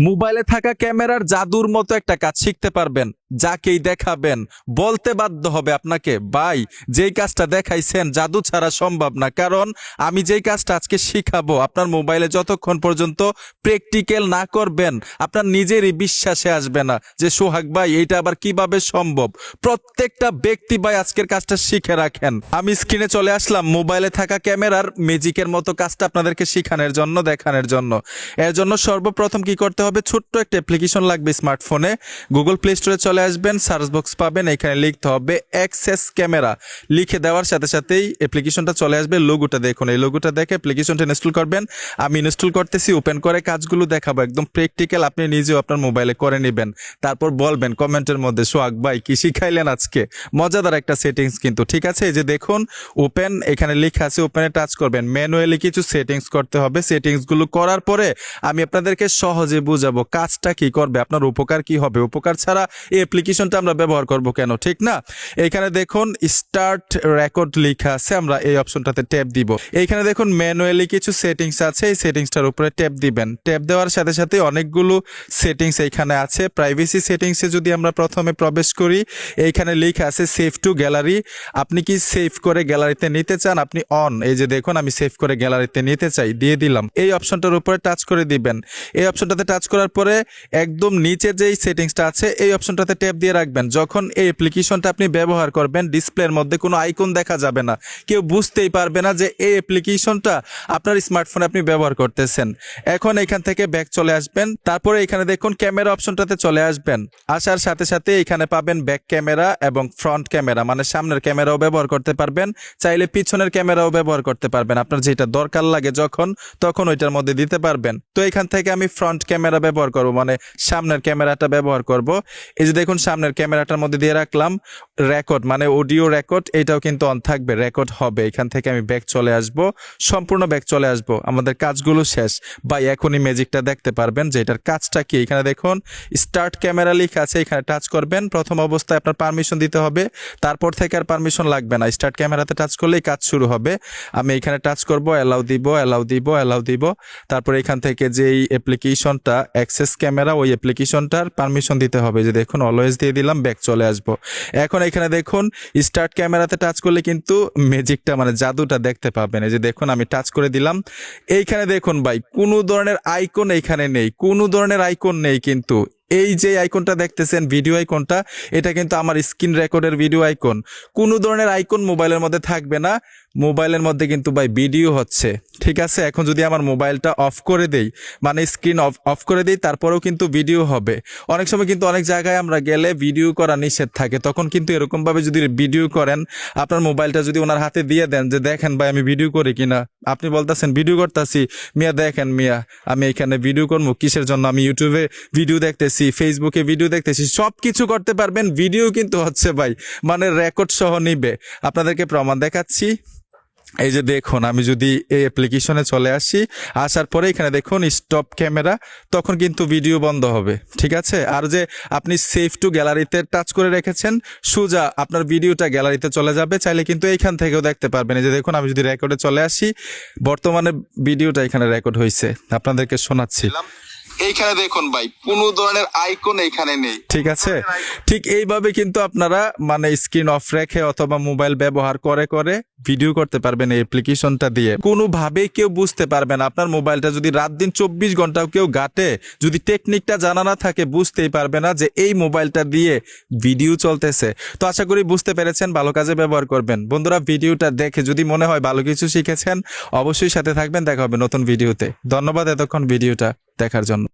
মোবাইলে থাকা ক্যামেরার জাদুর মতো একটা কাজ শিখতে পারবেন, যাকেই দেখাবেন বলতে বাধ্য হবে আপনাকে, ভাই যেই কাজটা দেখাইছেন জাদু ছাড়া সম্ভব না। কারণ আমি যেই কাজটা আজকে শিখাবো, আপনার মোবাইলে যতক্ষণ পর্যন্ত প্র্যাকটিক্যাল না করবেন আপনার নিজেরই বিশ্বাসে আসবে না যে সোহাগ ভাই এইটা আবার কিভাবে সম্ভব। প্রত্যেকটা ব্যক্তি ভাই আজকের কাজটা শিখে রাখেন। আমি স্ক্রিনে চলে আসলাম মোবাইলে থাকা ক্যামেরার ম্যাজিকের মতো কাজটা আপনাদেরকে শেখানোর জন্য, দেখানোর জন্য। এর জন্য সর্বপ্রথম কি করতে হবে, ছোট্ট একটা অ্যাপ্লিকেশন লাগবে স্মার্টফোনে। গুগল প্লে স্টোরে চলে আসবেন, সার্চ বক্স পাবেন, এখানে লিখতে হবে অ্যাক্সেস ক্যামেরা। লিখে দেওয়ার সাথে সাথেই অ্যাপ্লিকেশনটা চলে আসবে। লোগোটা দেখুন, এই লোগোটা দেখে অ্যাপ্লিকেশনটা ইনস্টল করবেন। আমি ইনস্টল করতেছি, ওপেন করে কাজগুলো দেখাবো একদম প্র্যাকটিক্যাল, আপনি নিজেও আপনার মোবাইলে করে নেবেন। তারপর বলবেন কমেন্টের মধ্যে সোহাগ ভাই কি শিখাইলেন আজকে, মজাদার একটা সেটিংস কিন্তু। ঠিক আছে, এই যে দেখুন ওপেন, এখানে লেখা আছে, ওপেনে টাচ করবেন। ম্যানুয়ালি কিছু সেটিংস করতে হবে। সেটিংসগুলো করার পরে আমি আপনাদেরকে সহজে বুঝাবো কাজটা কি করবে, আপনার উপকার কি হবে। উপকার ছাড়া এই অ্যাপ্লিকেশনটা আমরা ব্যবহার করব কেন, ঠিক না? এখানে দেখুন স্টার্ট রেকর্ড লেখা আছে, আমরা এই অপশনটাতে ট্যাপ দিব। এইখানে দেখুন ম্যানুয়ালি কিছু সেটিংস আছে, এই সেটিংসটার উপরে ট্যাপ দিবেন। ট্যাপ দেওয়ার সাথে সাথে অনেকগুলো সেটিংস এইখানে আছে। প্রাইভেসি সেটিংসে যদি আমরা প্রথমে প্রবেশ করি, এইখানে লেখা আছে সেভ টু গ্যালারি। আপনি কি সেভ করে গ্যালারিতে নিতে চান, আপনি অন, এই যে দেখুন আমি সেভ করে গ্যালারিতে নিতে চাই, দিয়ে দিলাম। এই অপশনটার উপরে টাচ করে দিবেন। এই অপশনটাতে টাচ করার পরে একদম নিচে যেই সেটিংসটা আছে এই অপশনটাতে ট্যাপ দিয়ে রাখবেন। যখন এই অ্যাপ্লিকেশনটা আপনি ব্যবহার করবেন, ডিসপ্লের মধ্যে কোনো আইকন দেখা যাবে না, কেউ বুঝতেই পারবে না যে এই অ্যাপ্লিকেশনটা আপনার স্মার্টফোনে আপনি ব্যবহার করতেছেন। এখন এখান থেকে ব্যাক চলে আসবেন, তারপরে এখানে দেখুন ক্যামেরা অপশনটাতে চলে আসবেন। আসার সাথে সাথে এখানে পাবেন ব্যাক ক্যামেরা এবং ফ্রন্ট ক্যামেরা, মানে সামনের ক্যামেরাও ব্যবহার করতে পারবেন, চাইলে পিছনের ক্যামেরাও ব্যবহার করতে পারবেন। আপনার যেটা দরকার লাগে তখন ওইটার মধ্যে দিতে পারবেন। তো এখান থেকে আমি ফ্রন্ট ক্যামেরা ব্যবহার করব, মানে সামনের ক্যামেরাটা ব্যবহার করব। এই যে দেখুন সামনের ক্যামেরাটার মধ্যে দিয়ে রাখলাম। রেকর্ড মানে অডিও রেকর্ড, এটাও কিন্তু অন থাকবে, রেকর্ড হবে। এখান থেকে আমি ব্যাক চলে আসব, সম্পূর্ণ ব্যাক চলে আসব। আমাদের কাজগুলো শেষ ভাই, এখনই ম্যাজিকটা দেখতে পারবেন যে এটার কাজটা কি। এখানে দেখুন স্টার্ট ক্যামেরা লেখা আছে, এখানে টাচ করবেন। প্রথম অবস্থায় আপনার পারমিশন দিতে হবে, তারপর থেকে আর পারমিশন লাগবে না। স্টার্ট ক্যামেরাতে টাচ করলেই কাজ শুরু হবে। আমি এখানে টাচ করব, অ্যালাউ দিব, অ্যালাউ দিব, অ্যালাউ দিব। তারপর এখান থেকে যে এই অ্যাপ্লিকেশনটা অ্যাক্সেস ক্যামেরা, ওই অ্যাপ্লিকেশনটার পারমিশন দিতে হবে। যে দেখুন অলওয়েজ দিয়ে দিলাম, ব্যাক চলে আসব। এখন এখানে দেখুন স্টার্ট ক্যামেরাতে টাচ করলে কিন্তু ম্যাজিকটা মানে জাদুটা দেখতে পাবেন। এই যে দেখুন আমি টাচ করে দিলাম। এইখানে দেখুন ভাই কোনো ধরনের আইকন এইখানে নেই, কোনো ধরনের আইকন নেই কিন্তু। এই যে আইকনটা দেখতেছেন ভিডিও আইকনটা, এটা কিন্তু আমার স্ক্রিন রেকর্ডের ভিডিও আইকন। কোনো ধরনের আইকন মোবাইলের মধ্যে থাকবে না, মোবাইলের মধ্যে কিন্তু ভাই ভিডিও হচ্ছে। ঠিক আছে, এখন যদি আমার মোবাইলটা অফ করে দেই, মানে স্ক্রিন অফ করে দিই, তারপরেও কিন্তু ভিডিও হবে। অনেক সময় কিন্তু অনেক জায়গায় আমরা গেলে ভিডিও করা নিষেধ থাকে, তখন কিন্তু এরকমভাবে যদি ভিডিও করেন, আপনার মোবাইলটা যদি ওনার হাতে দিয়ে দেন যে দেখেন ভাই আমি ভিডিও করি কিনা, আপনি বলতেছেন ভিডিও করতেছি, মিয়া দেখেন মিয়া আমি এখানে ভিডিও করবো কিসের জন্য, আমি ইউটিউবে ভিডিও দেখতেছি, ফেসবুকে ভিডিও দেখতেছি, সব কিছু করতে পারবেন। ভিডিও কিন্তু হচ্ছে ভাই, মানে রেকর্ড সহ নিবে। আপনাদেরকে প্রমাণ দেখাচ্ছি। এই যে দেখুন আমি যদি এই অ্যাপ্লিকেশনে চলে আসি, আসার পরে এখানে দেখুন স্টপ ক্যামেরা, তখন কিন্তু ভিডিও বন্ধ হবে। ঠিক আছে, আর যে আপনি সেভ টু গ্যালারিতে টাচ করে রেখেছেন, সোজা আপনার ভিডিওটা গ্যালারিতে চলে যাবে। চাইলে কিন্তু এইখান থেকেও দেখতে পারবেন। এই যে দেখুন আমি যদি রেকর্ডে চলে আসি, বর্তমানে ভিডিওটা এখানে রেকর্ড হয়েছে, আপনাদেরকে শোনাচ্ছি। এইখানে দেখুন ভাই কোনো ধরনের আইকন এইখানে নেই। ঠিক আছে, ঠিক এইভাবে কিন্তু আপনারা মানে স্ক্রিন অফ রেখে অথবা মোবাইল ব্যবহার করে করে ভিডিও করতে পারবেন এই অ্যাপ্লিকেশনটা দিয়ে। কোনোভাবেই কেউ বুঝতে পারবে না। আপনার মোবাইলটা যদি রাত দিন 24 ঘন্টাও কেউ ঘাটে, যদি টেকনিকটা জানা না থাকে, বুঝতেই পারবে না যে এই মোবাইলটা দিয়ে ভিডিও চলতেছে। তো আশা করি বুঝতে পেরেছেন, ভালো কাজে ব্যবহার করবেন। বন্ধুরা ভিডিওটা দেখে যদি মনে হয় ভালো কিছু শিখেছেন, অবশ্যই সাথে থাকবেন। দেখা হবে নতুন ভিডিওতে। ধন্যবাদ এতক্ষণ ভিডিওটা দেখার জন্য।